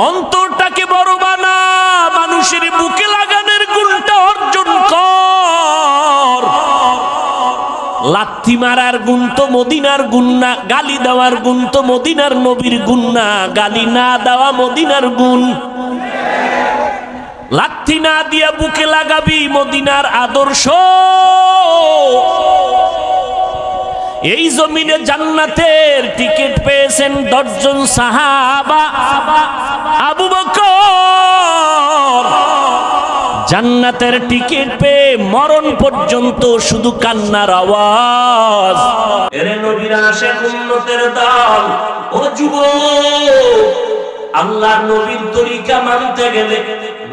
অন্তরটাকে বড় বানা, মানুষের বুকে লাগানোর গুণটা অর্জন কর। লাথি মারার গুণ তো মদিনার গুণ না, গালি দেওয়ার গুণ তো মদিনার নবীর গুণ না, গালি না দেওয়া মদিনার গুণ। লাথি না দিয়া বুকে লাগাবি মদিনার আদর্শ। এই জমিনে জান্নাতের টিকিট পেয়েছেন 10 জন সাহাবা। আবু বকর জান্নাতের টিকিট পেয়ে মরণ পর্যন্ত শুধু কান্নার আওয়াজ। এরে নবীর আশিক উম্মতের দল, ও যুবক, আল্লাহর নবীর তরিকা মানতে গেলে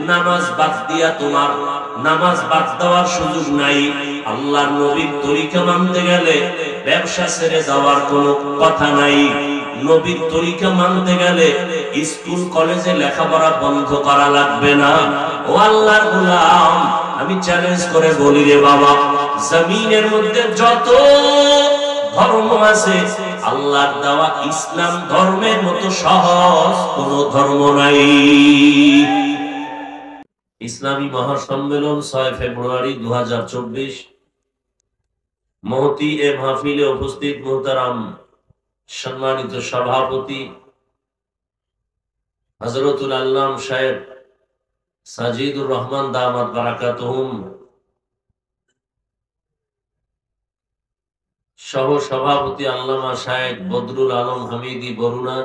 নামাজ বাদ দিয়া তোমার নামাজ বাদ দেওয়ার সুযোগ নাই। আল্লাহর নবীর তরিকা মানতে গেলে ব্যবসা ছেড়ে যাওয়ার কোনো কথা নাই। নবীর তরিকা মানতে গেলে স্কুল কলেজে লেখাপড়া বন্ধ করা লাগবে না। ও আল্লাহর গোলাম, আমি চ্যালেঞ্জ করে বলি রে বাবা, জমিনের মধ্যে যত ধর্ম আছে, আল্লাহর দেওয়া ইসলাম ধর্মের মতো সহজ কোন ধর্ম নাই। ইসলামী মহাসম্মেলন 6 ফেব্রুয়ারি 2024। মহতি এ মাহফিলে উপস্থিত মুহতারাম সম্মানিত সভাপতি হযরতুল আল্লাম সাহেব সাজিদুর রহমান দামাত বারাকাতুহুম, সহ সভাপতি আল্লামা শায়েখ বদরুল আলম হামিদি বরুণা,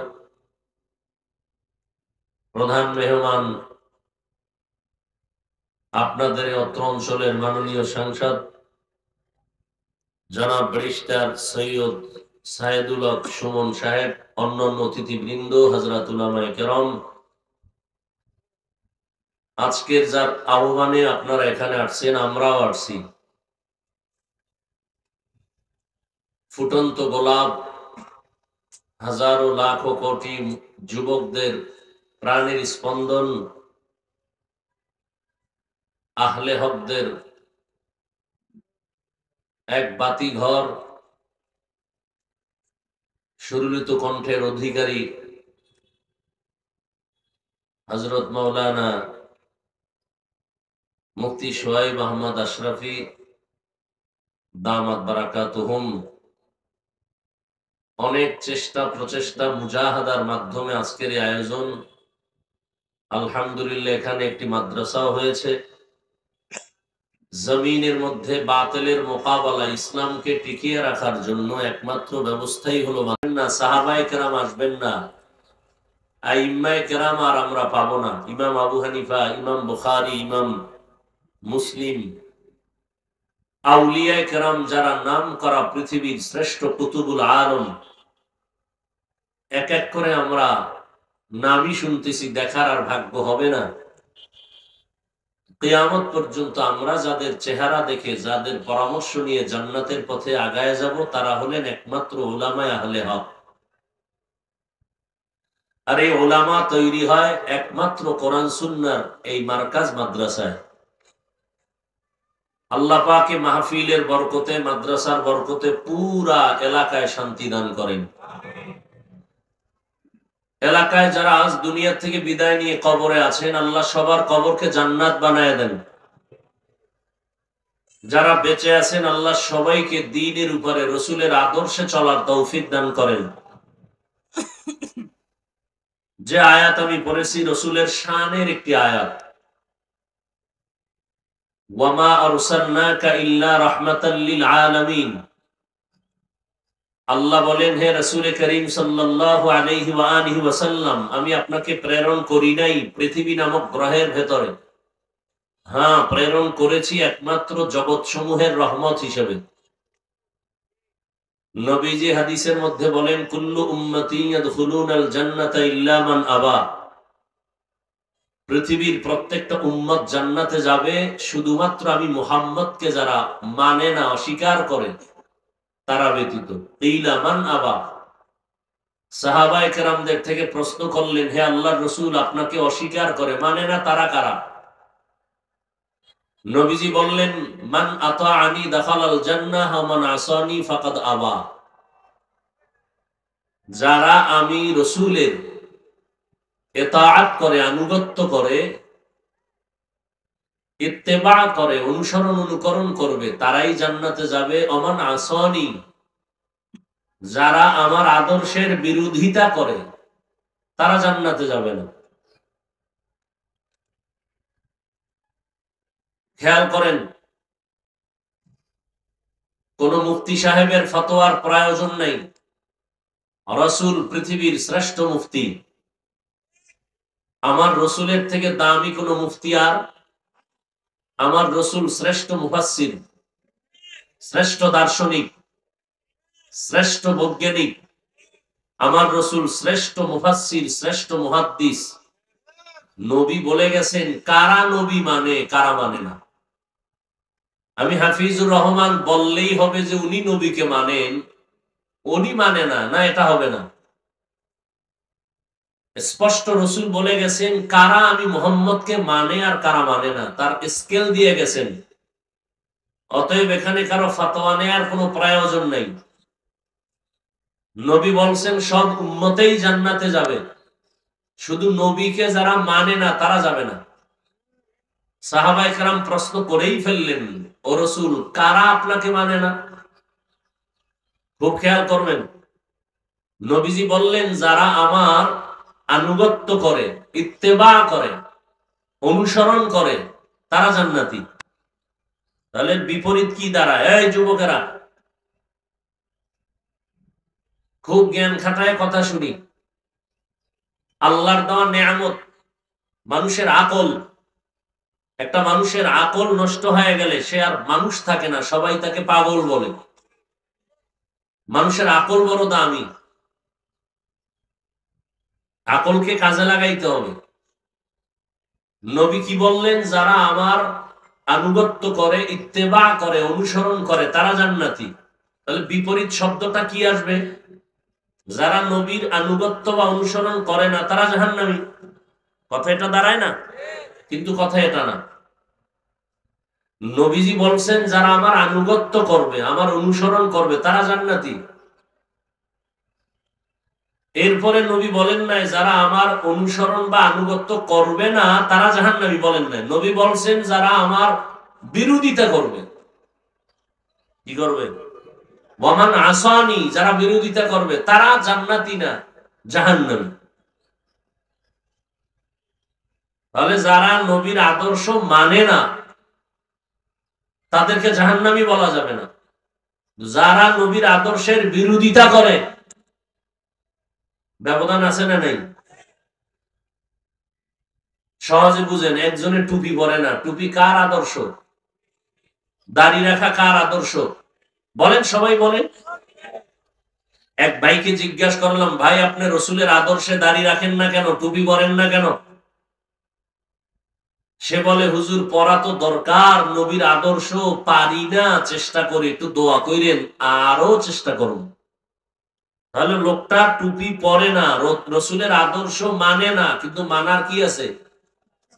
প্রধান মেহমান আপনাদের অত্র অঞ্চলের মাননীয় সাংসদ জনাব ব্যারিস্টার সৈয়দ সাইদুল হক সুমন সাহেব, অন্যান্য অতিথিবৃন্দ, হযরত উলামায়ে কেরাম, আজকের যার আহ্বানে আপনারা এখানে আসছেন, আমরাও আসছি। ফুটন্ত গোলাপ, হাজারো লাখো কোটি যুবকদের প্রাণের স্পন্দন, আহলে হকদের এক বাতি ঘর, সুরলিত কণ্ঠের অধিকারী হযরত মাওলানা মুফতি সোহাইব আহমদ আশরাফি দামাত বারাকাতুহুম, অনেক চেষ্টা প্রচেষ্টা মুজাহাদার মাধ্যমে আজকের এই আয়োজন। আলহামদুলিল্লাহ, এখানে একটি মাদ্রাসাও হয়েছে। জমিনের মধ্যে বাতিলের মোকাবেলা, ইসলামকে টিকিয়ে রাখার জন্য একমাত্র ব্যবস্থাই হলো না সাহাবায়ে কেরাম আসবেন না, আইম্মায়ে কেরাম আর আমরা পাবো না। ইমাম আবু হানিফা, ইমাম বুখারী, ইমাম মুসলিম, আউলিয়ায়ে কেরাম, যারা নাম করা পৃথিবীর শ্রেষ্ঠ কুতুবুল আলম, এক এক করে আমরা নামই শুনতেছি, দেখার আর ভাগ্য হবে না। কিয়ামত পর্যন্ত আমরা যাদের চেহারা দেখে, যাদের পরামর্শ নিয়ে জান্নাতের পথে আগায় যাব, তারা হলেন একমাত্র উলামায়ে আহলে হক। আর এই উলামা তৈরি হয় একমাত্র কোরআন সুন্নাহর এই মার্কাজ মাদ্রাসায়। আল্লাহ পাক মাহফিলের বরকতে, মাদ্রাসার বরকতে পুরা এলাকায় শান্তি দান করেন। এলাকায় যারা আজ দুনিয়া থেকে বিদায় নিয়ে কবরে আছেন, আল্লাহ সবার কবরকে জান্নাত বানায় দেন। যারা বেঁচে আছেন, আল্লাহ সবাইকে দ্বীনের উপরে রসুলের আদর্শে চলার তৌফিক দান করেন। যে আয়াত আমি পড়েছি রসুলের শানের একটি আয়াত, ওয়ামা আরসালনাকা ইল্লা রাহমাতাল লিল আলামিন। আল্লাহ বলেন, হে রাসূল করিম সাল্লাল্লাহু আলাইহি ওয়া আলিহি ওয়াসাল্লাম, আমি আপনাকে প্রেরণ করি নাই পৃথিবী নামক গ্রহের ভেতরে। হ্যাঁ, প্রেরণ করেছি একমাত্র জগৎ সমূহের রহমত হিসেবে। নবীজি হাদিসের মধ্যে বলেন, কুল্লু উম্মতি ইয়াদখুলুনাল জান্নাতা ইল্লা মান আবা। পৃথিবীর প্রত্যেকটা উম্মত জান্নাতে যাবে, শুধুমাত্র আমি মুহাম্মদকে যারা মানে না, অস্বীকার করে, তারা ব্যতীত। ইলা মান আবা। সাহাবায়ে কেরামদের থেকে প্রশ্ন করলেন, হে আল্লাহর রাসূল, আপনাকে অস্বীকার করে, মানে না, তারা কারা? নবীজি বললেন, মান আতাআনি দাখালাল জান্নাহ ওয়া মান আসানি ফাকাদ আবা। যারা আমি রাসূলের ইতাআত করে, আনুগত্য করে, ইত্তেবা করে, অনুসরণ অনুকরণ করবে, তারাই জান্নাতে যাবে। অমান আসানি, যারা আমার আদর্শের বিরোধিতা করে তারা জান্নাতে যাবে না। খেয়াল করেন, কোন মুফতি সাহেবের ফতোয়ার প্রয়োজন নেই। রাসূল পৃথিবীর শ্রেষ্ঠ মুফতি। আমার রসুলের থেকে দামি কোন মুফতি আর? আমার রসুল শ্রেষ্ঠ মুফাসসির, শ্রেষ্ঠ দার্শনিক, শ্রেষ্ঠ বৈজ্ঞানিক। আমার রসুল শ্রেষ্ঠ মুফাসসির, শ্রেষ্ঠ মুহাদ্দিস। নবী বলে গেছেন কারা নবী মানে, কারা মানে না। আমি হাফিজুর রহমান বললেই হবে যে উনি নবীকে মানেন, উনি মানে না, না, এটা হবে না। স্পষ্ট রসুল বলে গেছেন কারা আমি মোহাম্মদকে মানে আর কারা মানে না, তার স্কেল দিয়ে গেছেন। অতএব এখানে কারো ফতোয়া নেয়ার কোনো প্রয়োজন নেই। নবী বলছেন সব উম্মতেই জান্নাতে যাবে, শুধু নবীকে যারা মানে না তারা যাবে না। সাহাবায়ে কেরাম প্রশ্ন করেই ফেললেন, ও রসুল, কারা আপনাকে মানে না? খুব খেয়াল করবেন, নবীজি বললেন যারা আমার আনুগত্য করে, ইত্তেবা করে, অনুসরণ করে, তারা জান্নাতি। তাহলে বিপরীত কি দাঁড়ায়? এই যুবকেরা, খুব জ্ঞান খাটায় কথা শুনি। আল্লাহর দেওয়া নেয়ামত মানুষের আকল। একটা মানুষের আকল নষ্ট হয়ে গেলে সে আর মানুষ থাকে না, সবাই তাকে পাগল বলে। মানুষের আকল বড় দামি, আকলকে কাজে লাগাইতে হবে। নবী কি বললেন? যারা আমার আনুগত্য করে, ইত্তেবা করে, অনুসরণ করে, তারা জান্নাতি। তাহলে বিপরীত শব্দটা কি আসবে? যারা নবীর আনুগত্য বা অনুসরণ করে না তারা জাহান্নামী। কথা এটা দাঁড়ায় না? কিন্তু কথা এটা না। নবীজি বলছেন যারা আমার আনুগত্য করবে, আমার অনুসরণ করবে, তারা জান্নাতি। এরপরে নবী বলেন নাই যারা আমার অনুসরণ বা আনুগত্য করবে না তারা জাহান্নামী, বলেন নাই। নবী বলছেন যারা আমার বিরোধিতা করবে। কি করবে? ওয়ামান আসানি, যারা বিরোধিতা করবে তারা জান্নাতি না, জাহান্নামী। তাহলে যারা নবীর আদর্শ মানে না তাদেরকে জাহান্নামী বলা যাবে না। যারা নবীর আদর্শের বিরোধিতা করে, ব্যবধান আছে না নাই? সহজে বুঝেন, একজনের টুপি পরে না, টুপি কার আদর্শ? দাড়ি রাখা কার আদর্শ? বলেন, সবাই বলেন। এক ভাইকে জিজ্ঞাসা করলাম, ভাই আপনি রসুলের আদর্শে দাড়ি রাখেন না কেন, টুপি পরেন না কেন? সে বলে, হুজুর পড়া তো দরকার, নবীর আদর্শ পারি না, চেষ্টা করি, একটু দোয়া করেন, আরো চেষ্টা করুন। তাহলে লোকটা টুপি পরে না, রসুলের আদর্শ মানে না, কিন্তু মানার কি আছে?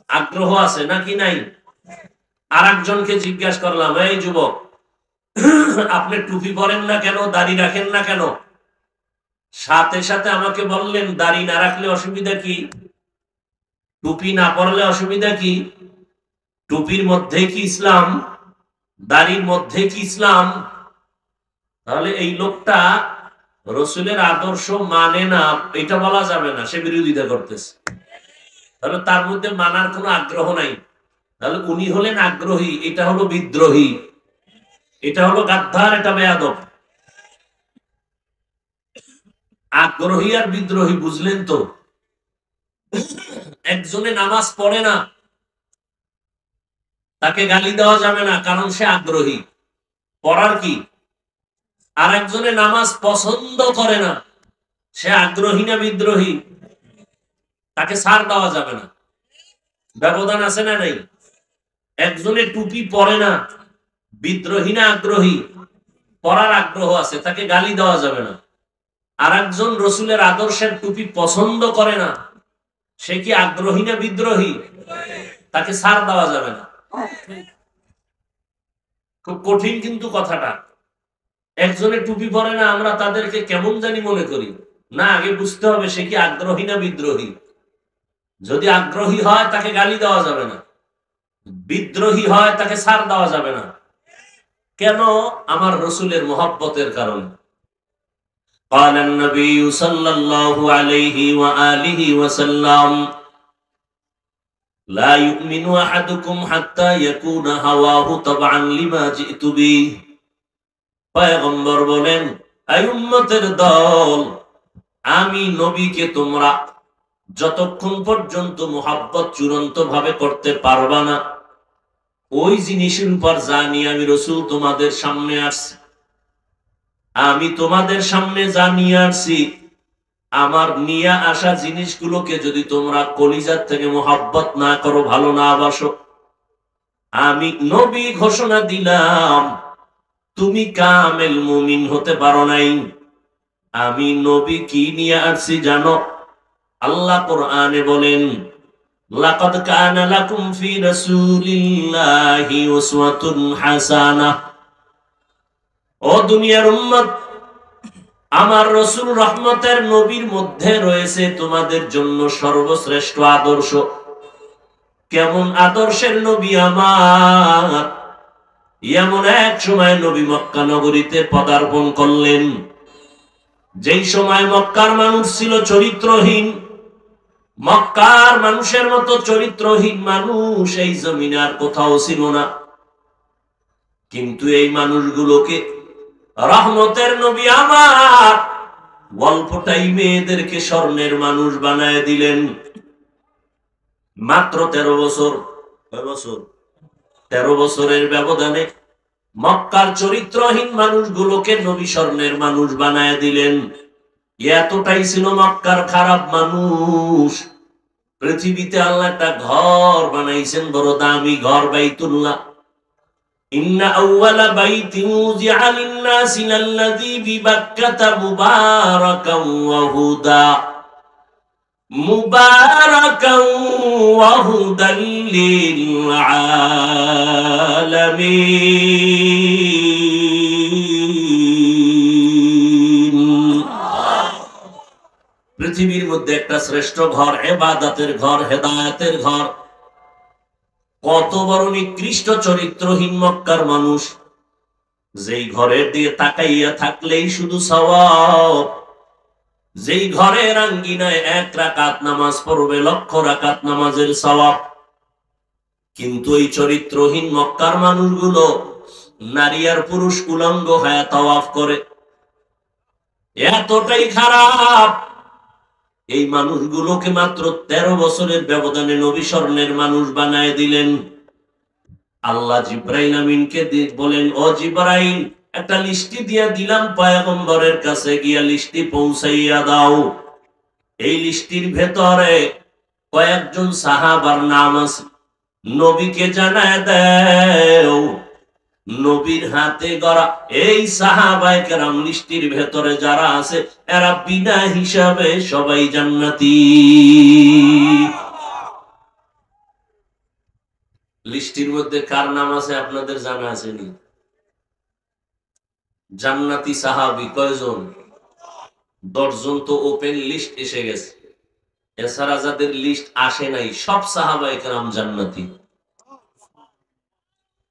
আগ্রহ আছে নাকি নাই? আর একজনকে জিজ্ঞাসা করলাম, এই যুবক আপনি টুপি পরেন না কেন, দাড়ি রাখেন না কেন? সাথে সাথে আমাকে বললেন, দাড়ি না রাখলে অসুবিধা কি? টুপি না পরলে অসুবিধা কি? টুপির মধ্যে কি ইসলাম? দাড়ির মধ্যে কি ইসলাম? তাহলে এই লোকটা রসুলের আদর্শ মানে না, এটা বলা যাবে না, সে বিরোধিতা করতেছে। তাহলে তার মধ্যে মানার কোনো আগ্রহ নাই। তাহলে উনি হলেন আগ্রহী, এটা হলো বিদ্রোহী, এটা হলো গাদ্দার, এটা বেয়াদব। আগ্রহী আর বিদ্রোহী বুঝলেন তো? একজনে নামাজ পড়ে না, তাকে গালি দেওয়া যাবে না, কারণ সে আগ্রহী, পড়ার কি। আর একজনে নামাজ পছন্দ করে না, সে আগ্রহী না বিদ্রোহী, তাকে ছাড় দেওয়া যাবে না। ব্যবধান আছে না নাই? একজনে টুপি পরে না, বিদ্রোহী না আগ্রহী? পড়ার আগ্রহ আছে, তাকে গালি দেওয়া যাবে না। আর একজন রসুলের আদর্শের টুপি পছন্দ করে না, সে কি আগ্রহী না বিদ্রোহী? তাকে ছাড় দেওয়া যাবে না। খুব কঠিন কিন্তু কথাটা। একজনে টুপি পরে না, আমরা তাদেরকে কেমন জানি মনে করি। না, আগে বুঝতে হবে সে কি আগ্রহী না বিদ্রোহী। যদি আগ্রহী হয় তাকে গালি দেওয়া যাবে না, বিদ্রোহী হয় তাকে ছাড় দেওয়া যাবে না। কেন? আমার রসুলের মহব্বতের কারণে। قال النبي صلى الله عليه وآله وسلم لا يؤمن أحدكم حتى يكون هواه تبعا لما جئت به। পয়গম্বর বলেন, এই উম্মতের দল, আমি নবীকে তোমরা যতক্ষণ পর্যন্ত মুহাব্বত চূড়ান্ত ভাবে করতে পারবা না, ওই জিনিসের উপর যা নিয়ে আমি রসুল তোমাদের সামনে আসছি, আমি তোমাদের সামনে যা নিয়ে আসছি, আমার নিয়ে আসা জিনিসগুলোকে যদি তোমরা কলিজার থেকে মুহাব্বত না করো, ভালো না বাসো, আমি নবী ঘোষণা দিলাম তুমি কামেল মুমিন হতে পারো নাই। আমি নবী কি নিয়ে আসছি জানো? আল্লাহ কোরআনে বলেন, লাকাদ কানা লাকুম ফি রাসূলিল্লাহি উসওয়াতুন হাসানাহ। ও দুনিয়ার উম্মত, আমার রসুল রহমতের নবীর মধ্যে রয়েছে তোমাদের জন্য সর্বশ্রেষ্ঠ আদর্শ। কেমন আদর্শের নবী আমার! এমন এক সময় নবী মক্কা নগরীতে পদার্পণ করলেন, যেই সময় মক্কার মানুষ ছিল চরিত্রহীন। মক্কার মানুষের মতো চরিত্রহীন মানুষ এই জমিনে আর কোথাও ছিল না। কিন্তু এই মানুষগুলোকে রহমতের নবী আমার অল্প টাইমে এদেরকে স্বর্ণের মানুষ বানায় দিলেন। মাত্র 13 বছর। 13 বছরের ব্যবধানে মক্কার চরিত্রহীন মানুষগুলোকে নবী স্বর্ণের মানুষ বানায় দিলেন। এতটাই ছিল মক্কার খারাপ মানুষ। পৃথিবীতে আল্লাহ একটা ঘর বানাইছেন, বড় দামি ঘর, বাইতুল্লাহ। ইন্না আউওয়ালা বাইতিন উযিআ লিন-নাসি লাল্লাযী বিবাক্কাতা মুবারাকান ওয়া হুদা, মুবারাকান ওয়া হুদাল লিল আলামিন। পৃথিবীর মধ্যে একটা শ্রেষ্ঠ ঘর, ইবাদতের ঘর, হেদায়েতের ঘর। কত বড় নিকৃষ্ট চরিত্রহীন মক্কার মানুষ, যেই ঘরের দিয়ে তাকাইয়া থাকলেই শুধু সওয়াব। যেই ঘরের আঙ্গিনায় 1 রাকাত নামাজ পড়বে, 1,00,000 রাকাত নামাজের সওয়াব। কিন্তু এই চরিত্রহীন মক্কার মানুষগুলো নারী আর পুরুষ উলঙ্গ হয়ে তাওয়াফ করে। এতটাই খারাপ। এই মানুষগুলোকে মাত্র 13 বছরের ব্যবধানে নবী স্বর্ণের মানুষ বানায় দিলেন। আল্লাহ জিবরাইল আমিনকে বলেন, ও জিবরাইল, একটা লিস্টি দিয়া দিলাম, পয়গম্বরের কাছে গিয়া লিস্টি পৌঁছাইয়া দাও। এই লিস্টির ভেতরে কয়েকজন সাহাবার নাম আছে, নবীকে জানায় দাও। নবীর হাতে গড়া এই সাহাবায়ে কেরাম লিস্টির ভেতরে যারা আছে, এরা বিনা হিসাবে সবাই জান্নাতি। লিস্টির মধ্যে কার নাম আছে আপনাদের জানা আছে নি? জান্নাতি সাহাবী কয়জন? 10 জন তো ওপেন লিস্ট এসে গেছে। এছাড়া যাদের লিস্ট আসে নাই, সব সাহাবায়ে কেরাম জান্নাতি।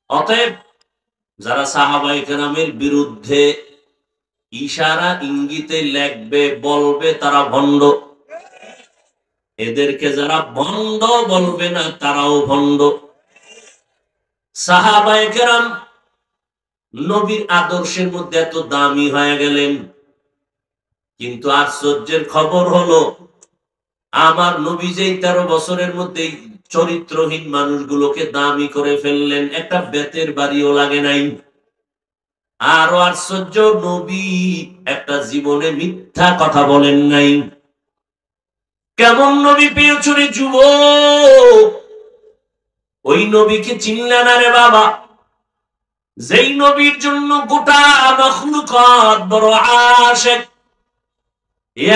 অতএব যারা সাহাবায়ে কেরামের বিরুদ্ধে ইশারা ইঙ্গিতে লেখবে, বলবে, তারা ভণ্ড। এদেরকে যারা ভণ্ড বলবে না, তারাও ভণ্ড। সাহাবায়ে কেরাম নবীর আদর্শের মধ্যে এত দামি হয়ে গেলেন, কিন্তু আশ্চর্যের খবর হলো, আমার নবী যেই 13 বছরের মধ্যে চরিত্রহীন মানুষগুলোকে দামি করে ফেললেন, একটা বেতের বাড়িও লাগে নাই। আরো আশ্চর্য, নবী একটা জীবনে মিথ্যা কথা বলেন নাই। কেমন নবী পেয়েছ রে যুবক? ওই নবীকে চিনলে না রে বাবা, যেই নবীর জন্য গোটা মাখলুকাত বড় আশিক।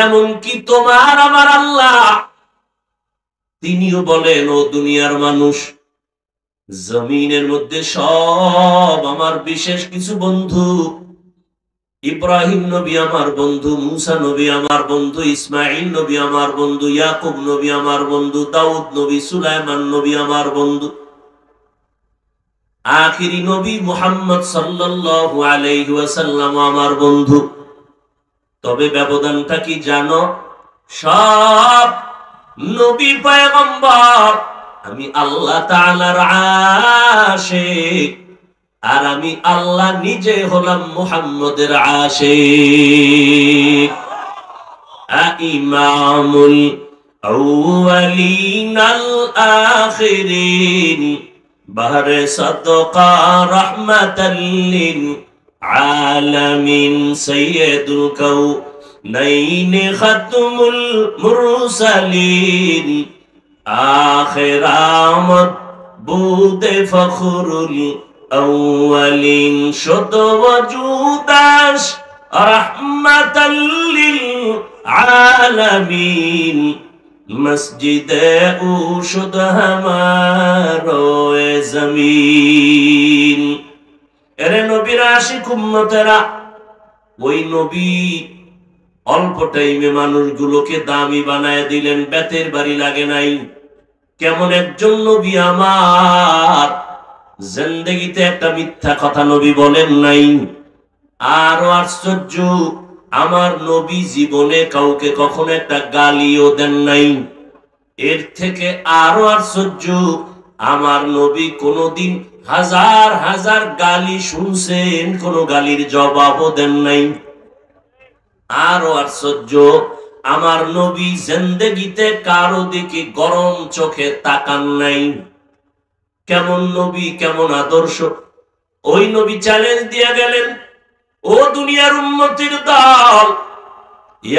এমনকি তোমার আমার আল্লাহ, তিনিও বলেন, ও দুনিয়ার মানুষ, জমিনের মধ্যে সব আমার বিশেষ কিছু বন্ধু, ইব্রাহিম নবী আমার বন্ধু, মুসা নবী আমার বন্ধু, ইসমাইল নবী আমার বন্ধু, ইয়াকুব নবী আমার বন্ধু, দাউদ নবী, সুলাইমান নবী আমার বন্ধু, আখিরি নবী মুহাম্মদ সাল্লাল্লাহু আলাইহি ওয়াসাল্লাম আমার বন্ধু। তবে ব্যবধানটা কি জানো? সব নবী পয়গম্বর আমি আল্লাহ তাআলার আশিক, আর আমি আল্লাহ নিজে হলাম মুহাম্মদের আশিক। ইমামুল আউয়ালিন আল আখিরিন বাহরে সাদকা রাহমাতাল লিল আলামিন সাইয়্যিদুল কাউনাইন খাতমুল মুরসালিন আখিরামত বুদে ফখরুল আউয়ালিন শুদ ওয়াজুদাস রাহমাতাল লিল আলামিন মসজিদে উশুদ হামারোয়ে জমিন। এরে নবীর আশিক উম্মতেরা, ওই নবী অল্প টাইমে মানুষগুলোকে দামি বানায় দিলেন, বেতের বাড়ি লাগে নাই। কেমন একজন নবী আমার, জিন্দেগিতে একটা মিথ্যা কথা নবী বলেন নাই। আরো আশ্চর্য, আমার নবী জীবনে কাউকে কখনো একটা গালিও দেন নাই। এর থেকে আরো আশ্চর্য, আমার নবী কোনদিন হাজার হাজার গালি শুনছেন, কোন গালির জবাবও দেন নাই। আরো আশ্চর্য, আমার নবী জিন্দেগিতে কারো দিকে গরম চোখে তাকান নাই। কেমন নবী, কেমন আদর্শ! ওই নবী চ্যালেঞ্জ দিয়ে গেলেন, ও দুনিয়ার উম্মতের দল,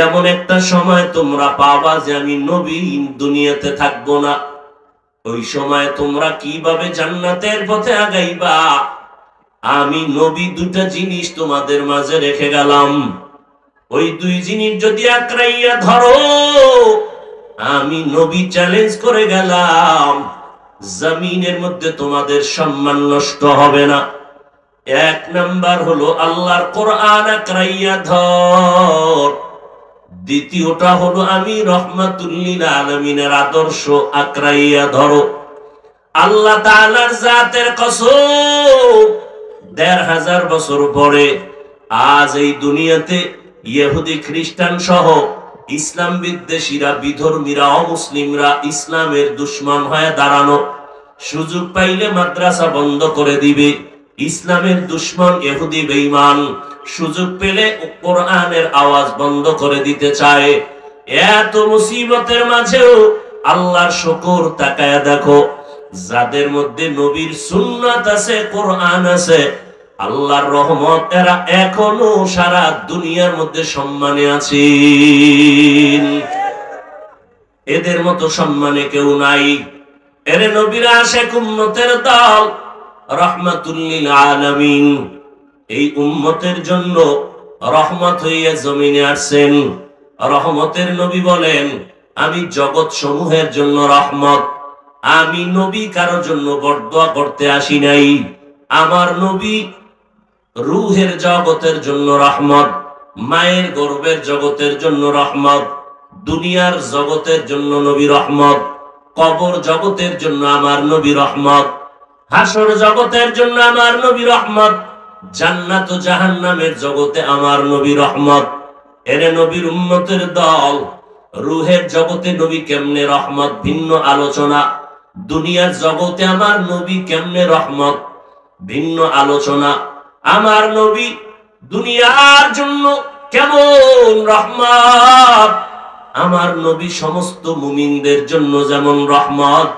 এমন একটা সময় তোমরা পাবা যে আমি নবী দুনিয়াতে থাকবো না। ওই সময় তোমরা কিভাবে জান্নাতের পথে আগাইবা? আমি নবী দুটা জিনিস তোমাদের মাঝে রেখে গেলাম। ওই দুই জিনিস যদি আঁকড়াইয়া ধরো, আমি নবী চ্যালেঞ্জ করে গেলাম, জমিনের মধ্যে তোমাদের সম্মান নষ্ট হবে না। এক নাম্বার হলো আল্লাহর কোরআন আঁকড়াইয়া ধর। দ্বিতীয়টা হলো আমি রহমাতুল লিল আলামিনের আদর্শ আঁকড়াইয়া ধরো। আল্লাহ তাআলার জাতের কসম, ১৫০০ বছর পরে আজ এই দুনিয়াতে ইহুদি খ্রিস্টান সহ ইসলাম বিদ্বেষীরা, বিধর্মীরা, অমুসলিমরা ইসলামের দুশমন হয়ে দাঁড়ানো, সুযোগ পাইলে মাদ্রাসা বন্ধ করে দিবে। ইসলামের দুশমন ইহুদি বেঈমান সুযোগ পেলে কোরআনের আওয়াজ বন্ধ করে দিতে চায়। এত মুসিবতের মাঝেও আল্লাহর শুকর, তাকায়া দেখো, যাদের মধ্যে নবীর সুন্নাত আছে, কোরআন আছে, আল্লাহর রহমত, এরা এখনো সারা দুনিয়ার মধ্যে সম্মানে আছে। এদের মতো সম্মানে কেউ নাই। এরে নবীর আশিক উম্মতের দল, রাহমাতুল লিল আলামিন, এই উম্মতের জন্য রহমত হইয়া জমিনে আসছেন। রহমতের নবী বলেন, আমি জগৎ সমূহের জন্য রহমত। আমি নবী কারোর জন্য বরদোয়া করতে আসি নাই। আমার নবী রূহের জগতের জন্য রহমত, মায়ের গর্ভের জগতের জন্য রহমত, দুনিয়ার জগতের জন্য নবী রহমত, কবর জগতের জন্য আমার নবী রহমত, হাসর জগতের জন্য আমার নবী রহমত, জান্নাত ও জাহান্নামের জগতে আমার নবী রহমত। এরে নবীর উম্মতের দল, রূহের জগতে নবী কেমনে রহমত ভিন্ন আলোচনা, দুনিয়ার জগতে আমার নবী কেমনে রহমত ভিন্ন আলোচনা। আমার নবী দুনিয়ার জন্য কেমন রহমত, আমার নবী সমস্ত মুমিনদের জন্য যেমন রহমত,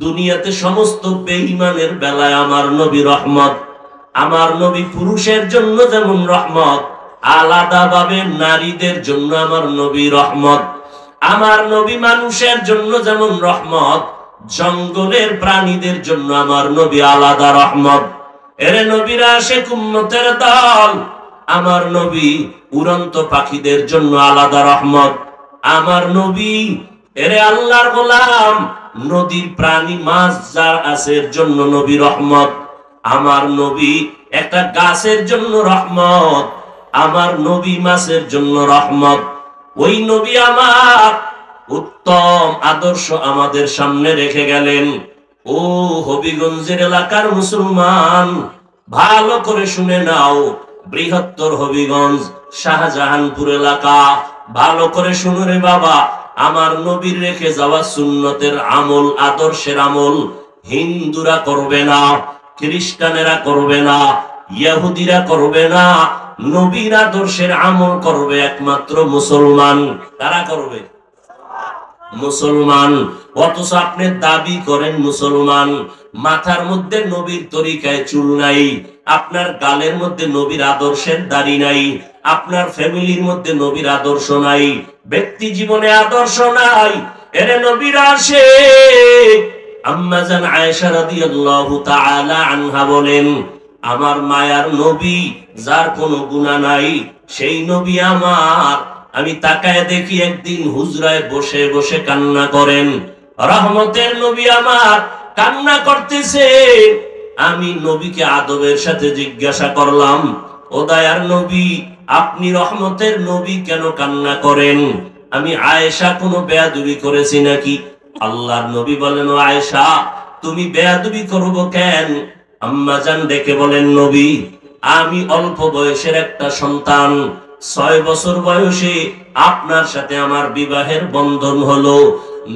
দুনিয়াতে সমস্ত বেঈমানের বেলায় আমার নবী রহমত। আমার নবী পুরুষের জন্য যেমন রহমত, আলাদাভাবে নারীদের জন্য আমার নবী রহমত। আমার নবী মানুষের জন্য যেমন রহমত, জঙ্গলের প্রাণীদের জন্য আমার নবী আলাদা রহমত। এরে নবীর আশিক উম্মতের দল, আমার নবী উড়ন্ত পাখিদের জন্য আলাদা রহমত। আমার নবী, এরে আল্লাহর গোলাম, নদীর প্রাণী মাছ যার আছে এর জন্য নবী রহমত। আমার নবী একটা গাছের জন্য রহমত। আমার নবী মাসের জন্য রহমত। ওই নবী আমার উত্তম আদর্শ আমাদের সামনে রেখে গেলেন। ও হবিগঞ্জের এলাকার মুসলমান, ভালো করে শুনে নাও। বৃহত্তর হবিগঞ্জ শাহজাহানপুর এলাকা, ভালো করে শুনো রে বাবা। আমার নবীর রেখে যাওয়া সুন্নতের আমল, আদর্শের আমল হিন্দুরা করবে না, খ্রিস্টানেরা করবে না, ইহুদিরা করবে না। নবীর আদর্শের আমল করবে একমাত্র মুসলমান। কারা করবে? মুসলমান। অথচ আপনি দাবি করেন মুসলমান, মাথার মধ্যে নবীর তরিকায় চুল নাই, আপনার গালের মধ্যে নবীর আদর্শের দাড়ি নাই, আপনার ফ্যামিলির মধ্যে নবীর আদর্শ নাই, ব্যক্তি জীবনে আদর্শ নাই। এর নবীর আসে আম্মা জান আয়েশা রাদিয়াল্লাহু তাআলা আনহা বলেন, আমার মায়ার নবী যার কোনো গুনাহ নাই, সেই নবী আমার, আমি তাকায় দেখি একদিন হুজরায় বসে বসে কান্না করেন। রহমতের নবী আমার কান্না করতেছে। আমি নবীকে আদবের সাথে জিজ্ঞাসা করলাম, ও দয়ার নবী, আপনি রহমতের নবী কেন কান্না করেন? আমি আয়েশা কোনো বেয়াদবি করেছি নাকি? আল্লাহর নবী বলেন, ও আয়েশা, তুমি বেয়াদবি করবো কেন? আম্মা জান ডেকে বলেন, নবী, আমি অল্প বয়সের একটা সন্তান, 6 বছর বয়সে আপনার সাথে আমার বিবাহের বন্ধন হলো।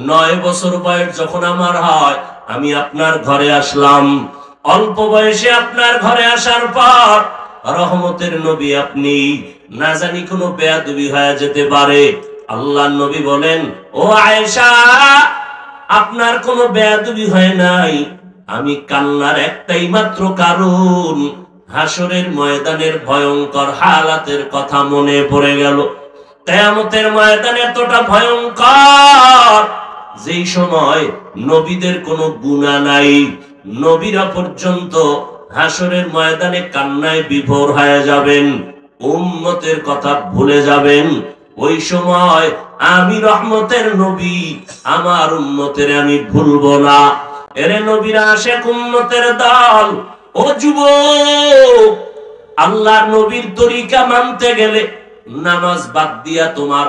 9 বছর বয়স যখন আমার হয়, আমি আপনার ঘরে আসলাম। অল্প বয়সে আপনার ঘরে আসার পর রহমতের নবী আপনি, না জানি কোনো বেয়াদবি হয়ে যেতে পারে। আল্লাহর নবী বলেন, ও আয়েশা, আপনার কোনো বেয়াদবি হয় নাই। আমি কান্নার একটাই মাত্র কারণ, হাসরের ময়দানের ভয়ঙ্কর হালাতের কথা মনে পড়ে গেল। কিয়ামতের ময়দান এতটা ভয়ঙ্কর, যেই সময় নবীদের কোনো গুনাহ নাই, নবীরা পর্যন্ত হাসরের ময়দানে কান্নায় বিভোর হয়ে যাবেন, উম্মতের কথা ভুলে যাবেন। ওই সময় আমি রহমতের নবী আমার উম্মতের আমি ভুলবো না। এরে নবীরা আসে উম্মতের দল। ও যুবক, আল্লাহর নবীর তরিকা মানতে গেলে নামাজ বাদ দিয়া তোমার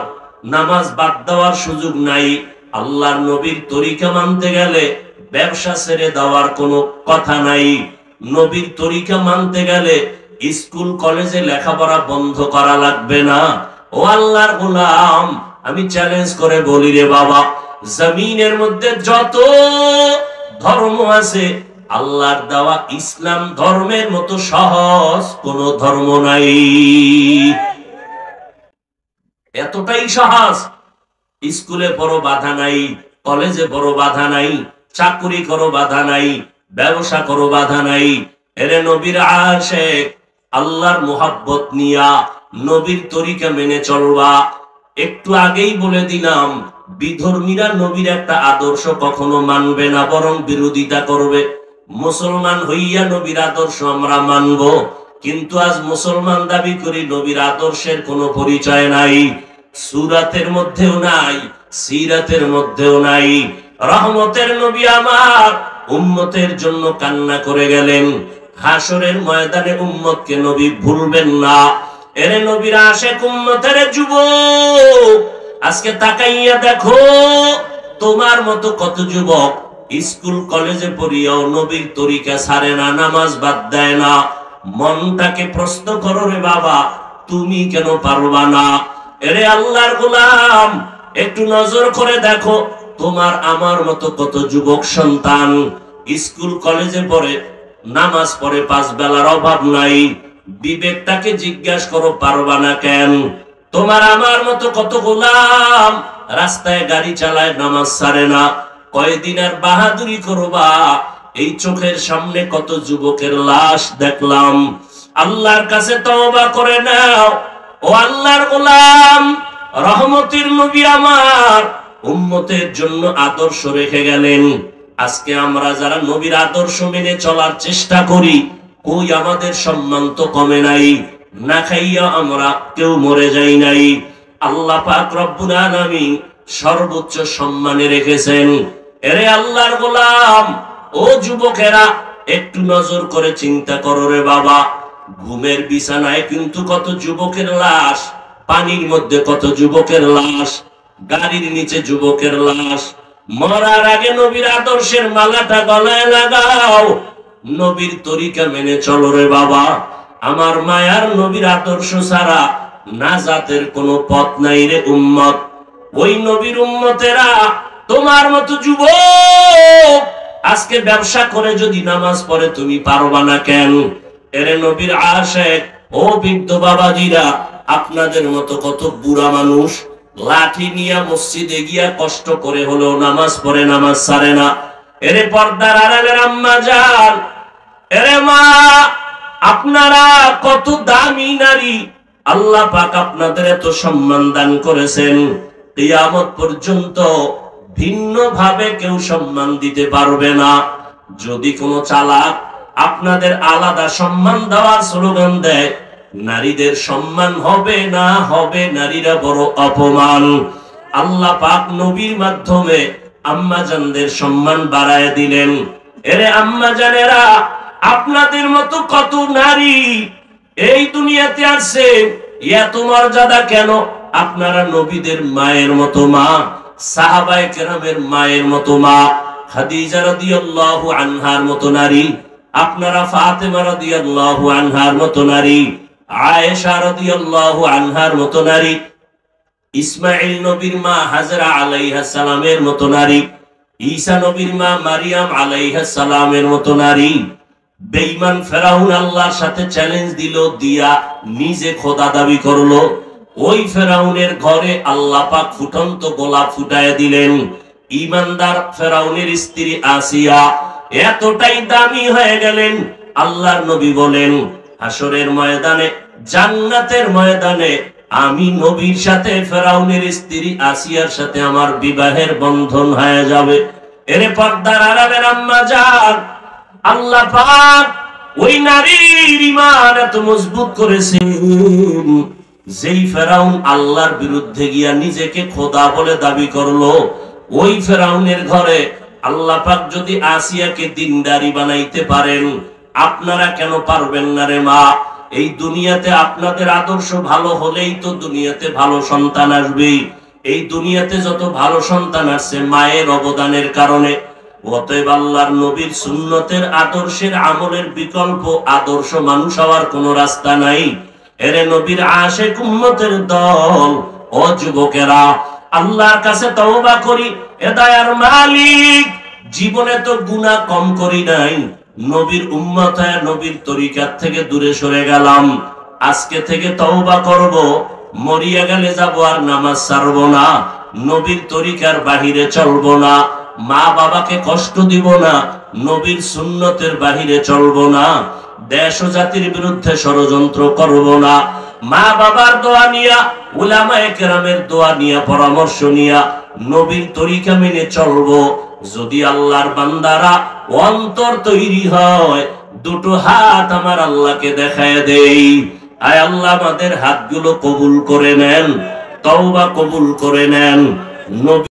নামাজ বাদ দেওয়ার সুযোগ নাই। আল্লাহর নবীর তরিকা মানতে গেলে ব্যবসা ছেড়ে দেওয়ার কোনো কথা নাই। নবীর তরিকা মানতে গেলে স্কুল কলেজে লেখাপড়া বন্ধ করা লাগবে না। ও আল্লাহর গোলাম, আমি চ্যালেঞ্জ করে বলি রে বাবা, জমিনের মধ্যে যত ধর্ম আছে, আল্লাহর দেওয়া ইসলাম ধর্মের মতো সহজ কোন ধর্ম নাই। এতটাই সহজ। স্কুলে বড় বাধা নাই, কলেজে বড় বাধা নাই, চাকরি করো বাধা নাই, ব্যবসা করো বাধা নাই। এরে নবীর আশিক, আল্লাহর মোহাব্বত নিয়া নবীর তরিকা মেনে চলবা। একটু আগেই বলে দিলাম, বিধর্মীরা নবীর একটা আদর্শ কখনো মানবে না, বরং বিরোধিতা করবে। মুসলমান হইয়া নবীর আদর্শ আমরা মানব, কিন্তু আজ মুসলমান দাবি করি নবীর আদর্শের কোনো পরিচয় নাই, সূরাতের মধ্যেও নাই, সিরাতের মধ্যেও নাই। রহমতের নবী আমার উম্মতের জন্য কান্না করে গেলেন। হাসরের ময়দানে উম্মতকে নবী ভুলবেন না। এরে নবীর আশিক উম্মতের যুবক, আজকে তাকাইয়া দেখো, তোমার মতো কত যুবক স্কুল কলেজে পড়িয়াও নবীর তরিকা ছাড়ে না, নামাজ বাদ দেয় না। মনটাকে প্রশ্ন করো রে বাবা, তুমি কেন পারবা না? এরে আল্লাহর গোলাম, একটু নজর করে দেখো, তোমার আমার মতো কত যুবক সন্তান স্কুল কলেজে পড়ে, নামাজ পড়ে, 5 বেলার অভাব নাই। বিবেকটাকে জিজ্ঞাসা করো, পারবা না কেন? তোমার আমার মতো কত গোলাম রাস্তায় গাড়ি চালায়, নামাজ ছাড়ে না। কয়দিন আর বাহাদুরি করবা? এই চোখের সামনে কত যুবকের লাশ দেখলাম। আল্লাহর কাছে তওবা করে নাও। ও আল্লাহর গোলাম, রহমতের নবী আমার উম্মতের জন্য আদর্শ রেখে গেলেন। আজকে আমরা যারা নবীর আদর্শ মেনে চলার চেষ্টা করি, কই আমাদের সম্মান তো কমে নাই, না খাইয়া আমরা কেউ মরে যাই নাই। আল্লাহ পাক রব্বুল আলামিন সর্বোচ্চ সম্মানে রেখেছেন। এরে আল্লাহর গোলাম, ও যুবকেরা, একটু নজর করে চিন্তা করো রে বাবা। ঘুমের বিছানায় কিন্তু কত যুবকের লাশ, পানির মধ্যে কত যুবকের লাশ, গাড়ির নিচে যুবকের লাশ। মরার আগে নবীর আদর্শের মালাটা গলায় লাগাও, নবীর তরিকা মেনে চলো রে বাবা। আমার মায়ার নবীর আদর্শ ছাড়া নাজাতের কোনো পথ নাই রে উম্মত। ওই নবীর উম্মতেরা তোমার মতো যুবক আজকে ব্যবসা করে যদি নামাজ পড়ে তুমি পারবা না কেন? এরে নবীর আশিক ও বৃদ্ধ বাবাজিরা, আপনাদের মতো কত বুড়া মানুষ লাঠি নিয়ে মসজিদে গিয়া কষ্ট করে হলেও নামাজ পড়ে, নামাজ ছাড়ে না। এরে পর্দার আড়ালের আম্মা জান, এরে মা, আপনারা কত দামি নারী, আল্লাহ পাক আপনাদের এত সম্মান দান করেছেন, কিয়ামত পর্যন্ত ভিন্ন ভাবে কেউ সম্মান দিতে পারবে না। যদি কোনো চালাক আপনাদের আলাদা সম্মান দেওয়ার স্লোগান দেয়, নারীদের সম্মান হবে না, হবে নারীরা বড় অপমান। আল্লাহ পাক নবীর মাধ্যমে আম্মা জানদের সম্মান বাড়ায় দিলেন। এরে আম্মা জানেরা, আপনাদের মতো কত নারী এই দুনিয়াতে আসছে, এত মর্যাদা কেন? আপনারা নবীদের মায়ের মতো মা, সাহাবায়ে কেরামের মায়ের মতো মা, খাদিজা রাদিয়াল্লাহু আনহার মতো নারী, আপনারা ফাতেমা রাদিয়াল্লাহু আনহার মতো নারী, আয়েশা রাদিয়াল্লাহু আনহার মতো নারী, ইসমাঈল নবীর মা হাজরা আলাইহিস সালামের মতো নারী, ঈসা নবীর মা মারিয়াম আলাইহিস সালামের মতো নারী। বেঈমান ফেরাউন আল্লাহর সাথে চ্যালেঞ্জ দিল, দিয়া নিজে খোদা দাবি করলো। ওই ফেরাউনের ঘরে আল্লাহ পাক ফুটন্ত গোলাপ ফুটায় দিলেন। ঈমানদার ফেরাউনের স্ত্রী আসিয়া এতটাই দামি হয়ে গেলেন, আল্লাহর নবী বলেন হাসরের ময়দানে, জান্নাতের ময়দানে আমি নবীর সাথে ফেরাউনের স্ত্রী আসিয়ার সাথে আমার বিবাহের বন্ধন হয়ে যাবে। এরে পর্দার আড়ালের আম্মা জান, আল্লাহ পাক ওই নারীর ঈমান এত মজবুত করেছেন, যেই ফেরাউন আল্লাহর বিরুদ্ধে গিয়া নিজেকে খোদা বলে দাবি করলো, ওই ফেরাউনের ঘরে আল্লাহ পাক যদি আসিয়াকে দিনদারি বানাইতে পারেন, আপনারা কেন পারবেন না রে মা? এই দুনিয়াতে আপনাদের আদর্শ ভালো হলেই তো দুনিয়াতে ভালো সন্তান আসবে। এই দুনিয়াতে যত ভালো সন্তান আসছে মায়ের অবদানের কারণে। অতএব আল্লাহর নবীর সুন্নতের আদর্শের আমলের বিকল্প আদর্শ মানুষ হওয়ার কোনো রাস্তা নাই। এরে নবীর আশিক উম্মতের দল, ও যুবকেরা, আল্লাহর কাছে তওবা করি। এ দয়ার মালিক, জীবনে তো গুনাহ কম করি নাই, নবীর উম্মত হয়ে নবীর তরিকার থেকে দূরে সরে গেলাম। আজকে থেকে তওবা করব, মরিয়া গেলে যাব আর নামাজ ছাড়বো না, নবীর তরিকার বাহিরে চলবো না, মা বাবাকে কষ্ট দিব না, নবীর সুন্নতের বাহিরে চলবো না, দেশ ও জাতির বিরুদ্ধে ষড়যন্ত্র করব না, মা বাবার দোয়া নিয়া, উলামায়ে কেরামের দোয়া নিয়া, পরামর্শ নিয়া নবীর তরিকা মেনে চলবো। যদি আল্লাহর বান্দারা অন্তর তৈরি হয়, দুটো হাত আমার আল্লাহকে দেখায় দেই। আয় আল্লাহ আমাদের হাতগুলো কবুল করে নেন, তওবা কবুল করে নেন। নবী